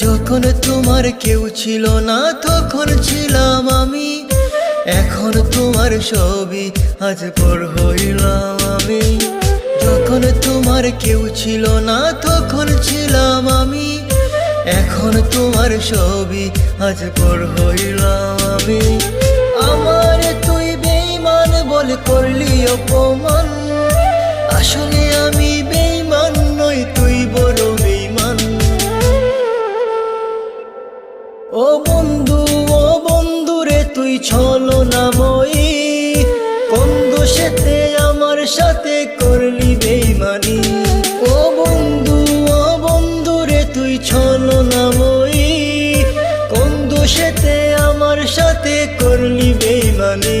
যখন তোমার কেউ ছিল না তখন ছিলাম আমি, এখন তোমার ছবি আজ পর হইলাম আমি। যখন তোমার কেউ ছিল না তখন ছিলাম আমি, এখন তোমার ছবি আজ পর হইলাম আমি। আমার তুই বেঈমান বলে করলি অপমান, আসলে আমি বেঈমান নই, তুই বড় বেঈমান। ও বন্ধু রে তুই ছলনাময়ী, কোন দোষেতে আমার সাথে করলি বেঈমানি। ও বন্ধু রে তুই ছলনাময়ী, কোন দোষেতে আমার সাথে করলি বেঈমানি।